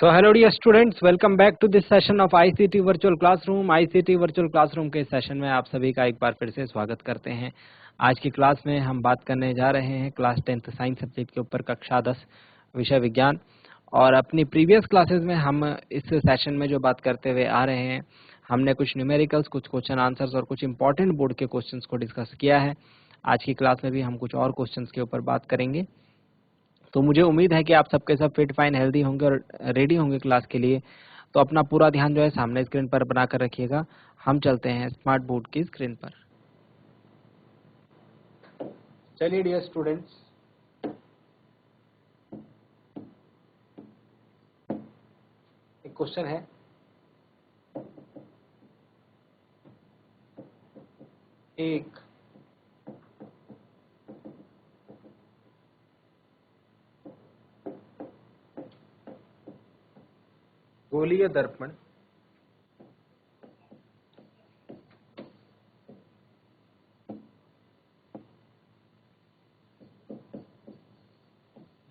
So hello dear students, welcome back to this session of ICT Virtual Classroom। ICT Virtual Classroom के session में आप सभी का एक बार फिर से स्वागत करते हैं। आज की क्लास में हम बात करने जा रहे हैं क्लास 10th साइंस सब्जेक्ट के ऊपर कक्षा 10 विषय विज्ञान। और अपनी प्रीवियस क्लासेस में हम इस सेशन में जो बात करते हुए आ रहे हैं, हमने कुछ न्यूमेरिकल्स, कुछ क्वेश्चन आंसर्स और कुछ इंपॉर्टेंट बोर्ड के क्वेश्चंस को डिस्कस किया है। आज की क्लास में भी हम कुछ और क्वेश्चंस के ऊपर बात करेंगे। तो मुझे उम्मीद है कि आप सबके सब फिट फाइन हेल्दी होंगे और रेडी होंगे क्लास के लिए। तो अपना पूरा ध्यान जो है सामने स्क्रीन पर बनाकर रखिएगा। हम चलते हैं स्मार्ट बोर्ड की स्क्रीन पर। चलिए डियर स्टूडेंट्स, एक क्वेश्चन है, एक गोलीय दर्पण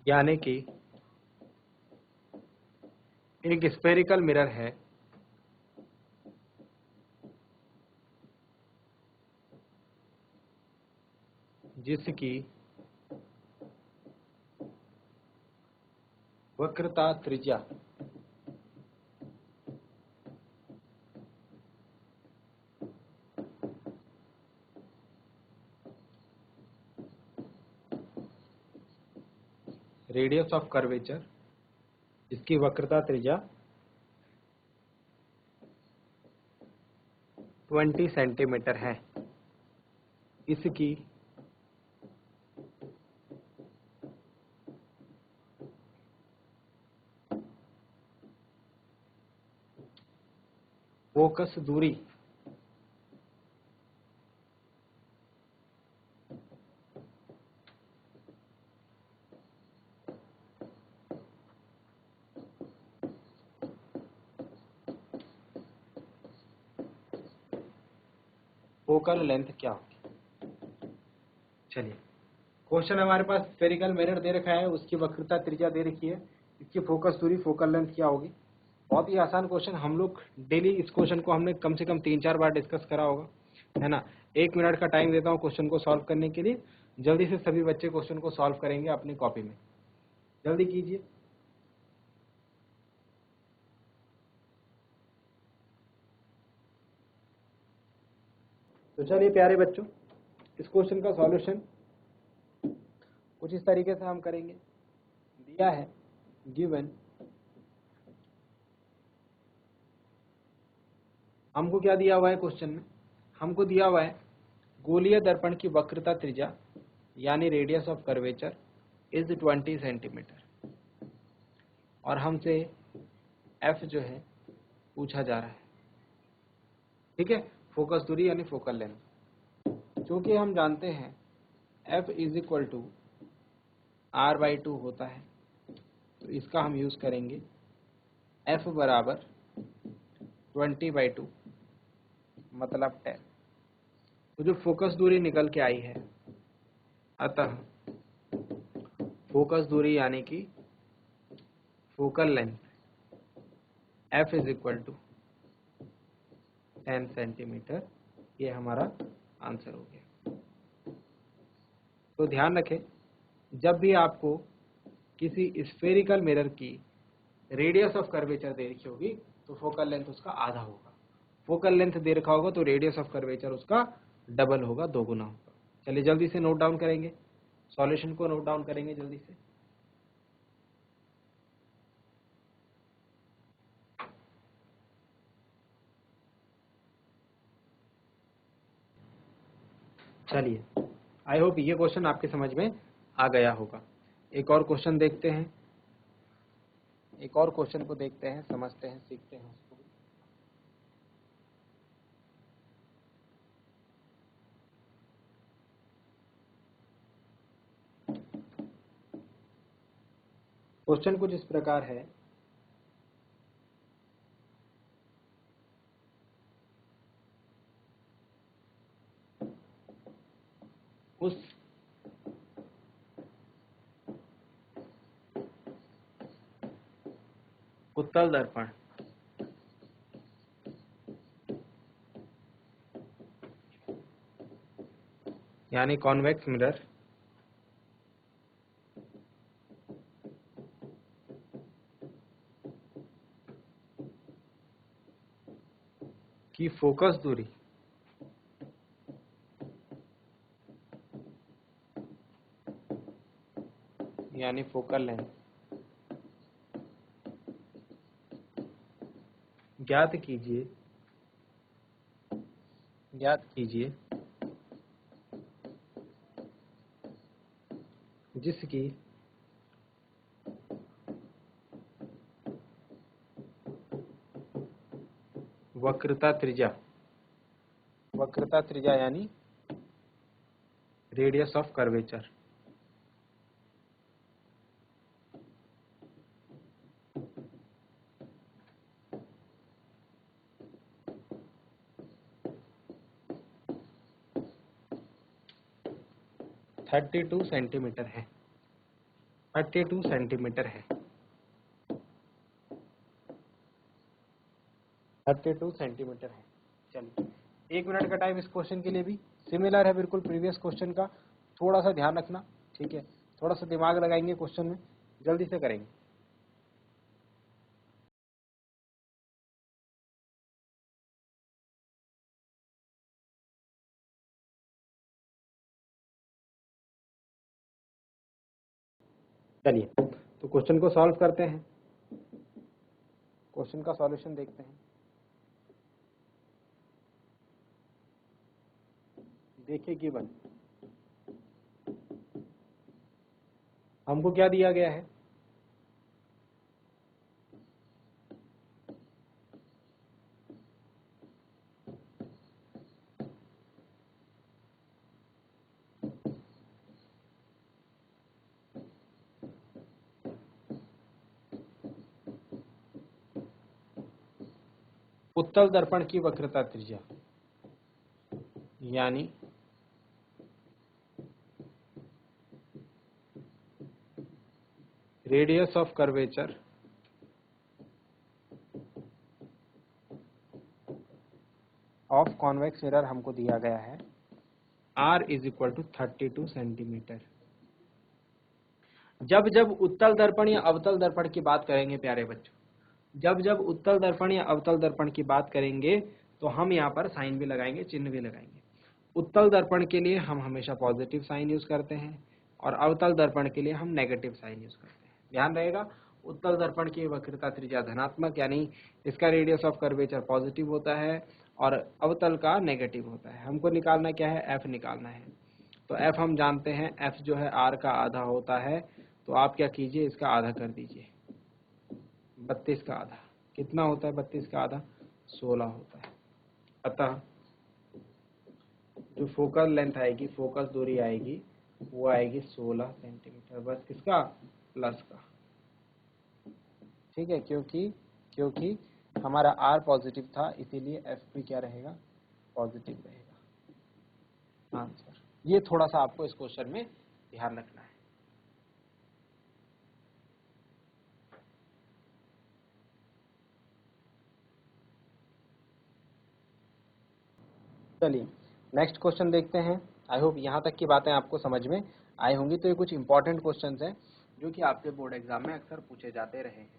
यानी कि एक स्फेरिकल मिरर है जिसकी वक्रता त्रिज्या रेडियस ऑफ कर्वेचर, इसकी वक्रता त्रिज्या 20 सेंटीमीटर है। इसकी फोकस दूरी फोकल लेंथ क्या होगी। चलिए, क्वेश्चन हमारे पास स्फेरिकल मिरर दे रखा है, उसकी वक्रता त्रिज्या दे रखी है, इसकी फोकस दूरी फोकल लेंथ क्या होगी। बहुत ही आसान क्वेश्चन, हम लोग डेली इस क्वेश्चन को हमने कम से कम 3-4 बार डिस्कस करा होगा, है ना। 1 मिनट का टाइम देता हूँ क्वेश्चन को सॉल्व करने के लिए। जल्दी से सभी बच्चे क्वेश्चन को सॉल्व करेंगे अपनी कॉपी में, जल्दी कीजिए। तो चलिए प्यारे बच्चों, इस क्वेश्चन का सॉल्यूशन कुछ इस तरीके से हम करेंगे। दिया है गिवन, हमको क्या दिया हुआ है क्वेश्चन में, हमको दिया हुआ है गोलीय दर्पण की वक्रता त्रिज्या यानी radius of curvature is 20 centimetre और हमसे एफ जो है पूछा जा रहा है। ठीक है, फोकस दूरी यानी फोकल लेंथ। क्योंकि हम जानते हैं F is equal to r/2 होता है, तो इसका हम यूज करेंगे एफ बराबर 20/2 मतलब 10। तो जो फोकस दूरी निकल के आई है, अतः फोकस दूरी यानी कि focal length f is equal to 10 centimetre, ये हमारा आंसर हो गया। तो ध्यान रखें, जब भी आपको किसी स्फेरिकल मिरर की रेडियस ऑफ कर्वेचर दे रखी होगी तो फोकल लेंथ उसका आधा होगा, फोकल लेंथ दे रखा होगा तो रेडियस ऑफ कर्वेचर उसका डबल होगा, दोगुना होगा। चलिए जल्दी से नोट डाउन करेंगे, सॉल्यूशन को नोट डाउन करेंगे जल्दी से। चलिए, आई होप ये क्वेश्चन आपके समझ में आ गया होगा। एक और क्वेश्चन देखते हैं, एक और क्वेश्चन को देखते हैं, समझते हैं, सीखते हैं उसको। क्वेश्चन कुछ इस प्रकार है, उस उत्तल दर्पण यानी कॉन्वेक्स मिरर की फोकस दूरी यानी फोकल लेंथ ज्ञात कीजिए जिसकी वक्रता त्रिज्या यानी radius of curvature thirty two centimetre है 32 सेंटीमीटर है 32 सेंटीमीटर है। चलिए 1 मिनट का टाइम इस क्वेश्चन के लिए भी सिमिलर है बिल्कुल प्रीवियस क्वेश्चन का, थोड़ा सा ध्यान रखना, ठीक है, थोड़ा सा दिमाग लगाएंगे क्वेश्चन में, जल्दी से करेंगे। चलिए तो क्वेश्चन को सॉल्व करते हैं, क्वेश्चन का सॉल्यूशन देखते हैं। देखिए गिवन हमको क्या दिया गया है, उत्तल दर्पण की वक्रता त्रिज्या यानी radius of curvature of convex mirror हमको दिया गया है R is equal to 32 centimetre. जब जब उत्तल दर्पण या अवतल दर्पण की बात करेंगे प्यारे बच्चों, जब जब उत्तल दर्पण या अवतल दर्पण की बात करेंगे तो हम यहाँ पर साइन भी लगाएंगे, चिन्ह भी लगाएंगे। उत्तल दर्पण के लिए हम हमेशा पॉजिटिव साइन यूज करते हैं और अवतल दर्पण के लिए हम नेगेटिव साइन यूज करते हैं। ध्यान रहेगा, उत्तल दर्पण की वक्रता त्रिज्या धनात्मक यानी इसका रेडियस ऑफ कर्वेचर पॉजिटिव होता है और अवतल का नेगेटिव होता है। हमको निकालना क्या है, एफ निकालना है। तो एफ हम जानते हैं, एफ जो है आर का आधा होता है, तो आप क्या कीजिए, इसका आधा कर दीजिए, 32 का आधा कितना होता है, 32 का आधा 16 होता है। अतः जो फोकल लेंथ आएगी, फोकस दूरी आएगी, वो आएगी 16 सेंटीमीटर, बस किसका, प्लस का, ठीक है, क्योंकि हमारा आर पॉजिटिव था इसीलिए एफ भी क्या रहेगा, पॉजिटिव रहेगा। आंसर ये थोड़ा सा आपको इस क्वेश्चन में ध्यान रखना है। चलिए नेक्स्ट क्वेश्चन देखते हैं। आई होप यहाँ तक की बातें आपको समझ में आई होंगी। तो ये कुछ इंपॉर्टेंट क्वेश्चंस हैं जो कि आपके बोर्ड एग्जाम में अक्सर पूछे जाते रहे हैं,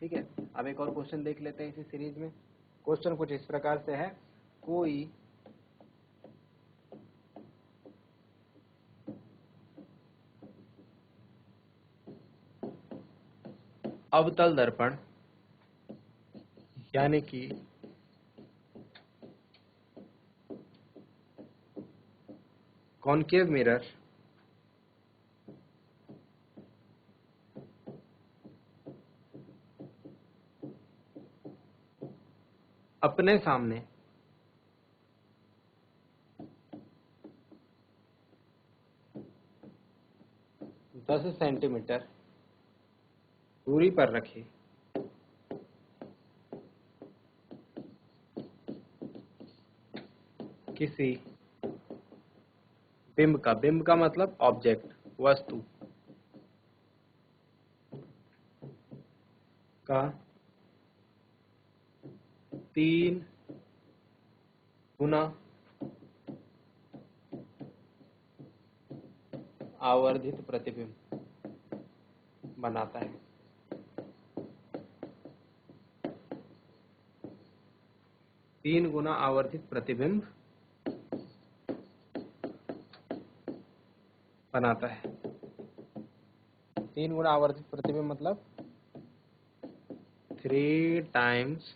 ठीक है। अब एक और क्वेश्चन देख लेते हैं इसी सीरीज में। क्वेश्चन कुछ इस प्रकार से है, कोई अवतल दर्पण यानी कि कॉनकेव मिरर अपने सामने 10 सेंटीमीटर दूरी पर रखे किसी बिंब का मतलब ऑब्जेक्ट, वस्तु का 3 गुना आवर्धित प्रतिबिंब बनाता है। 3 गुना आवर्धित प्रतिबिंब बनाता है। 3 गुना आवर्धित प्रतिबिंब मतलब 3 times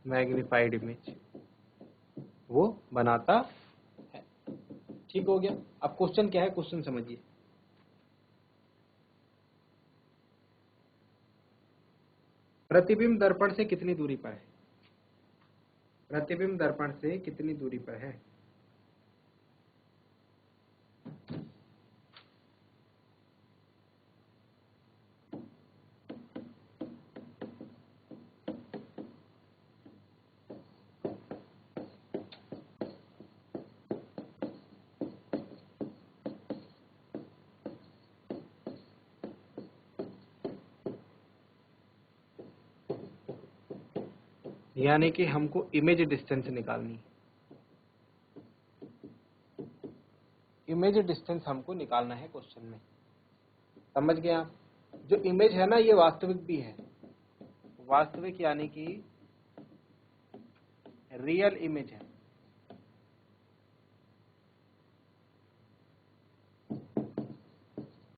मैग्नीफाइड इमेज वो बनाता है। ठीक हो गया। अब क्वेश्चन क्या है, क्वेश्चन समझिए। प्रतिबिंब दर्पण से कितनी दूरी पर है? प्रतिबिंब दर्पण से कितनी दूरी पर है? यानी कि हमको इमेज डिस्टेंस निकालनी है। इमेज डिस्टेंस हमको निकालना है क्वेश्चन में। समझ गए आप? जो इमेज है ना, ये वास्तविक भी है। वास्तविक यानी कि रियल इमेज है।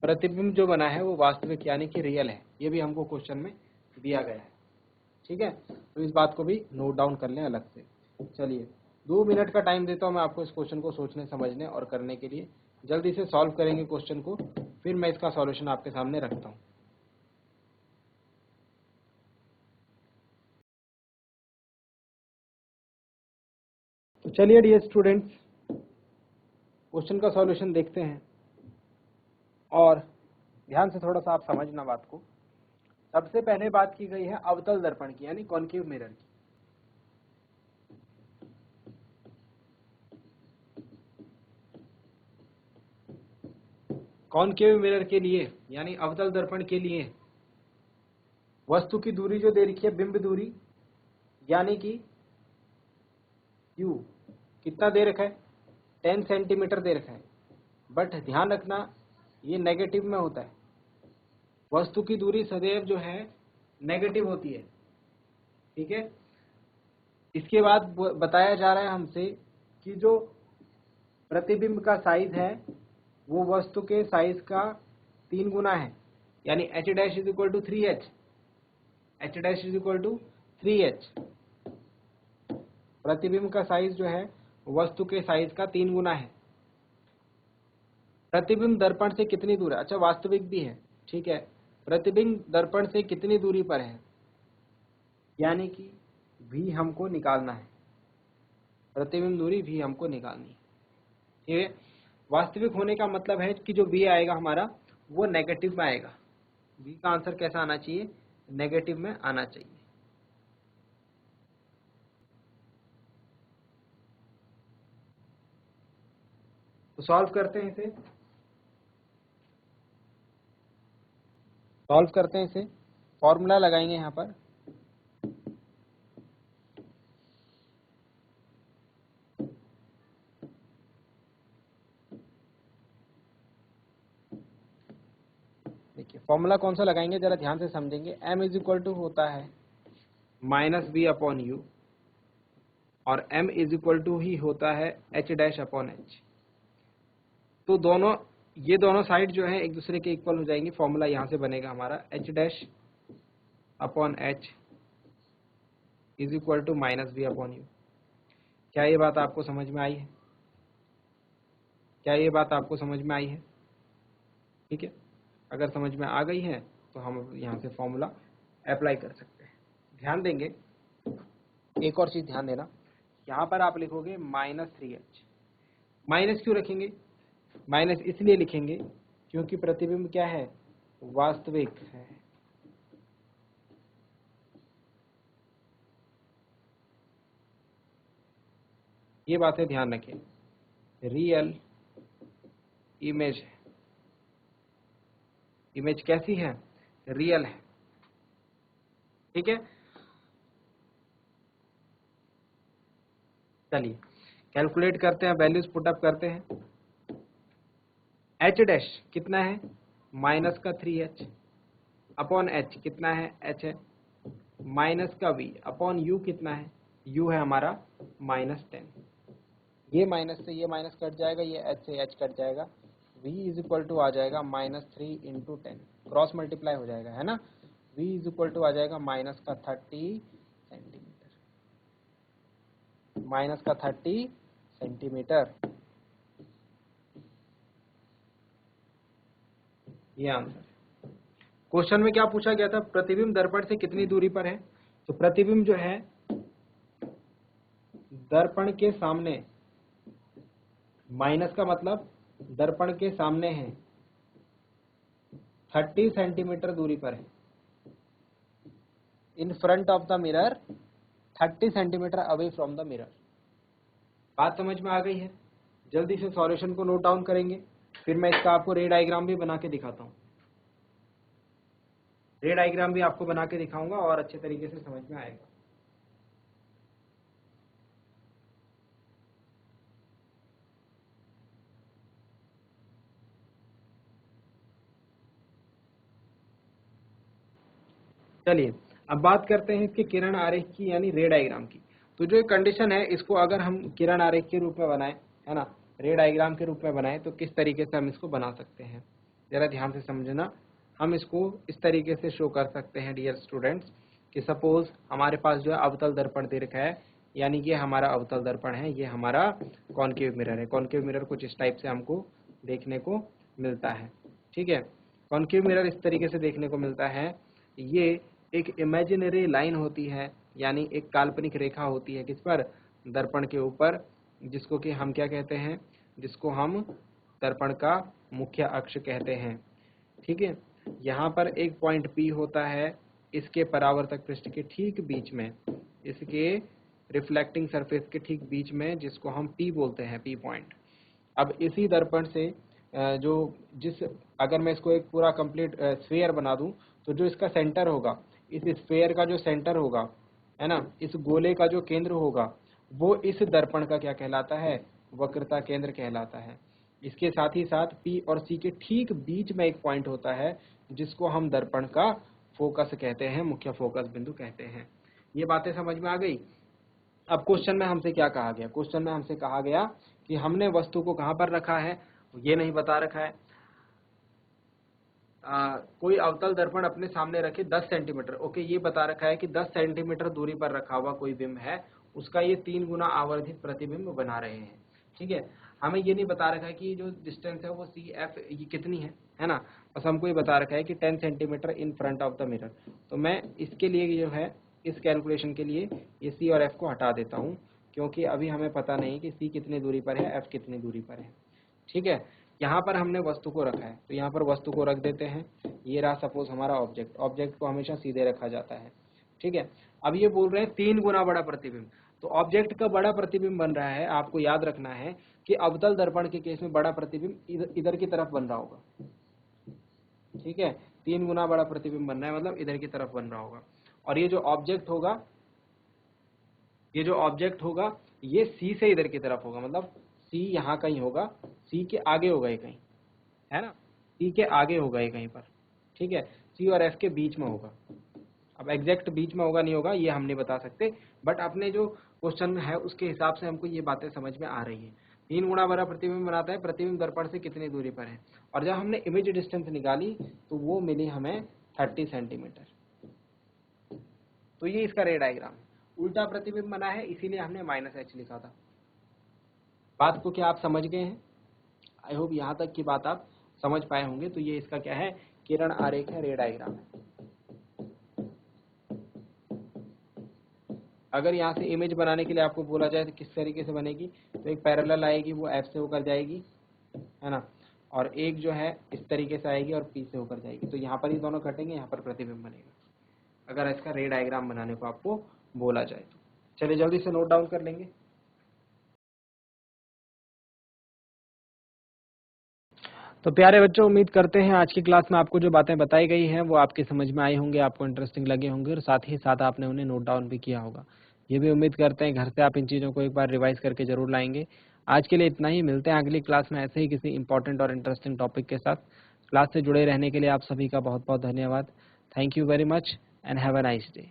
प्रतिबिंब जो बना है वो वास्तविक यानी कि रियल है। ये भी हमको क्वेश्चन में दिया गया है। ठीक है, तो इस बात को भी नोट डाउन कर लें अलग से। चलिए 2 मिनट का टाइम देता हूं मैं आपको इस क्वेश्चन को सोचने, समझने और करने के लिए। जल्दी से सॉल्व करेंगे क्वेश्चन को, फिर मैं इसका सॉल्यूशन आपके सामने रखता हूं। तो चलिए डियर स्टूडेंट्स, क्वेश्चन का सॉल्यूशन देखते हैं और ध्यान से थोड़ा सा आप समझना बात को। सबसे पहले बात की गई है अवतल दर्पण की, यानी कॉन्केव मिरर की। कॉन्केव मिरर के लिए यानी अवतल दर्पण के लिए वस्तु की दूरी जो दे रखी है, बिंब दूरी, यानी कि u कितना दे रखा है? 10 सेंटीमीटर दे रखा है। बट ध्यान रखना ये नेगेटिव में होता है। वस्तु की दूरी सदैव जो है नेगेटिव होती है। ठीक है। इसके बाद बताया जा रहा है हमसे कि जो प्रतिबिंब का साइज है वो वस्तु के साइज का 3 गुना है, यानी h dash is equal to 3h। h dash is equal to 3h। प्रतिबिंब का साइज जो है वस्तु के साइज का 3 गुना है। प्रतिबिंब दर्पण से कितनी दूर है? अच्छा, वास्तविक भी है। ठीक है, प्रतिबिंब दर्पण से कितनी दूरी पर है, यानी कि भी हमको निकालना है। प्रतिबिंब दूरी भी हमको निकालनी है। ठीक है, वास्तविक होने का मतलब है कि जो v आएगा हमारा वो नेगेटिव में आएगा। v का आंसर कैसा आना चाहिए? नेगेटिव में आना चाहिए। तो सॉल्व करते हैं इसे। सॉल्व करते हैं इसे। फॉर्मूला लगाएंगे यहाँ पर। देखिए फॉर्मूला कौन सा लगाएंगे, जरा ध्यान से समझेंगे। m इज इक्वल टू होता है माइनस बी अपॉन यू, और m इज इक्वल टू ही होता है h डैश अपॉन h। तो दोनों, ये दोनों साइड जो है एक दूसरे के इक्वल हो जाएंगी। फॉर्मूला यहाँ से बनेगा हमारा h dash upon h is equal to minus v upon u. क्या ये बात आपको समझ में आई है? क्या ये बात आपको समझ में आई है? ठीक है, अगर समझ में आ गई है तो हम यहाँ से फॉर्मूला अप्लाई कर सकते हैं। ध्यान देंगे, एक और चीज ध्यान देना, यहाँ पर आप लिखोगे -3h। माइनस क्यों रखेंगे? माइनस इसलिए लिखेंगे क्योंकि प्रतिबिंब क्या है? वास्तविक है। ये बातें ध्यान रखें, रियल इमेज है। इमेज कैसी है, रियल है। ठीक है, चलिए कैलकुलेट करते हैं, वैल्यूज पुटअप करते हैं। एच डैश कितना है, माइनस का 3h अपॉन एच कितना है, h है, माइनस का v अपॉन u कितना है, u है हमारा -10। ये माइनस से ये माइनस कट जाएगा, ये h से h कट जाएगा, v इज इक्वल टू आ जाएगा -3 इंटू 10, क्रॉस मल्टीप्लाई हो जाएगा, है ना। v इज इक्वल टू आ जाएगा माइनस का 30 सेंटीमीटर, माइनस का 30 सेंटीमीटर। ये आंसर। क्वेश्चन में क्या पूछा गया था, प्रतिबिंब दर्पण से कितनी दूरी पर है। तो प्रतिबिंब जो है दर्पण के सामने, माइनस का मतलब दर्पण के सामने है, 30 सेंटीमीटर दूरी पर है। In front of the mirror 30 centimetre away from the mirror. बात समझ में आ गई है। जल्दी से सॉल्यूशन को नोट डाउन करेंगे, फिर मैं इसका आपको रे डायग्राम भी बना के दिखाता हूँ। रे डायग्राम भी आपको बना के दिखाऊंगा और अच्छे तरीके से समझ में आएगा। चलिए अब बात करते हैं इसके किरण आरेख की, यानी रे डायग्राम की। तो जो कंडीशन है, इसको अगर हम किरण आरेख के रूप में बनाएं, है ना, रे डायग्राम के रूप में बनाएं, तो किस तरीके से हम इसको बना सकते हैं, जरा ध्यान से समझना। हम इसको इस तरीके से शो कर सकते हैं डियर स्टूडेंट्स, कि सपोज हमारे पास जो है अवतल दर्पण दे रखा है, यानी ये हमारा अवतल दर्पण है, ये हमारा कॉनकेव मिरर है। कॉनकेव मिरर कुछ इस टाइप से हमको देखने को मिलता है। ठीक है, कॉनकेव मिरर इस तरीके से देखने को मिलता है। ये एक इमेजिनरी लाइन होती है, यानी एक काल्पनिक रेखा होती है, किस पर, दर्पण के ऊपर, जिसको कि हम क्या कहते हैं, जिसको हम दर्पण का मुख्य अक्ष कहते हैं। ठीक है, यहाँ पर एक पॉइंट P होता है इसके परावर्तक पृष्ठ के ठीक बीच में, इसके रिफ्लेक्टिंग सरफेस के ठीक बीच में, जिसको हम P बोलते हैं, P पॉइंट। अब इसी दर्पण से अगर मैं इसको एक पूरा कंप्लीट स्फीयर बना दूं, तो जो इसका सेंटर होगा, इस स्फीयर का जो सेंटर होगा, है ना, इस गोले का जो केंद्र होगा, वो इस दर्पण का क्या कहलाता है, वक्रता केंद्र कहलाता है। इसके साथ ही साथ P और C के ठीक बीच में एक पॉइंट होता है, जिसको हम दर्पण का फोकस कहते हैं, मुख्य फोकस बिंदु कहते हैं। ये बातें समझ में आ गई। अब क्वेश्चन में हमसे क्या कहा गया, क्वेश्चन में हमसे कहा गया कि हमने वस्तु को कहां पर रखा है, ये नहीं बता रखा है। कोई अवतल दर्पण अपने सामने रखे 10 सेंटीमीटर, ओके, ये बता रखा है कि 10 सेंटीमीटर दूरी पर रखा हुआ कोई बिंब है, उसका ये 3 गुना आवर्धित प्रतिबिंब बना रहे हैं। ठीक है, हमें ये नहीं बता रखा है कि जो डिस्टेंस है वो CF ये कितनी है ना, बस हमको ये बता रखा है कि 10 centimetre in front of the mirror. तो मैं इसके लिए जो है, इस कैलकुलेशन के लिए ये C और F को हटा देता हूँ, क्योंकि अभी हमें पता नहीं कि C कितनी दूरी पर है, F कितनी दूरी पर है। ठीक है, यहाँ पर हमने वस्तु को रखा है, तो यहाँ पर वस्तु को रख देते हैं। ये रहा सपोज हमारा ऑब्जेक्ट, ऑब्जेक्ट को हमेशा सीधे रखा जाता है। ठीक है, अब ये बोल रहे हैं 3 गुना बड़ा प्रतिबिंब, तो ऑब्जेक्ट का बड़ा प्रतिबिंब बन रहा है। आपको याद रखना है कि अवतल दर्पण के केस में बड़ा प्रतिबिंब इधर की तरफ बन रहा होगा। ठीक है, 3 गुना बड़ा प्रतिबिंब बन रहा है, मतलब इधर की तरफ बन रहा होगा। और ये जो ऑब्जेक्ट होगा, ये C से इधर की तरफ होगा, मतलब C यहाँ कहीं होगा, C के आगे होगा ये कहीं, है ना, C के आगे होगा ये कहीं पर। ठीक है, C और F के बीच में होगा। अब एग्जैक्ट बीच में होगा नहीं होगा ये हम नहीं बता सकते, बट अपने जो क्वेश्चन है उसके हिसाब से हमको ये बातें समझ में आ रही है। 3 गुना बड़ा प्रतिबिंब बनाता है, प्रतिबिंब दर्पण से कितनी दूरी पर है, और जब हमने इमेज डिस्टेंस निकाली तो वो मिली हमें 30 सेंटीमीटर। तो ये इसका रे डायग्राम, उल्टा प्रतिबिंब बना है, इसीलिए हमने -h लिखा था। बात को क्या आप समझ गए हैं? आई होप यहाँ तक की बात आप समझ पाए होंगे। तो ये इसका क्या है, किरण आरेख है, रे डायग्राम है। अगर यहाँ से इमेज बनाने के लिए आपको बोला जाए तो किस तरीके से बनेगी, तो एक पैरेलल आएगी, वो F से होकर जाएगी, है ना, और एक जो है इस तरीके से आएगी और P से होकर जाएगी। तो यहाँ पर ये दोनों कटेंगे, यहाँ पर प्रतिबिंब बनेगा, अगर इसका रे डायग्राम बनाने को आपको बोला जाए तो। चलिए जल्दी से नोट डाउन कर लेंगे। तो प्यारे बच्चों, उम्मीद करते हैं आज की क्लास में आपको जो बातें बताई गई हैं वो आपकी समझ में आई होंगी, आपको इंटरेस्टिंग लगे होंगे और साथ ही साथ आपने उन्हें नोट डाउन भी किया होगा। ये भी उम्मीद करते हैं घर से आप इन चीज़ों को एक बार रिवाइज करके जरूर लाएंगे। आज के लिए इतना ही, मिलते हैं अगली क्लास में ऐसे ही किसी इंपॉर्टेंट और इंटरेस्टिंग टॉपिक के साथ। क्लास से जुड़े रहने के लिए आप सभी का बहुत बहुत धन्यवाद। Thank you very much and have a nice day.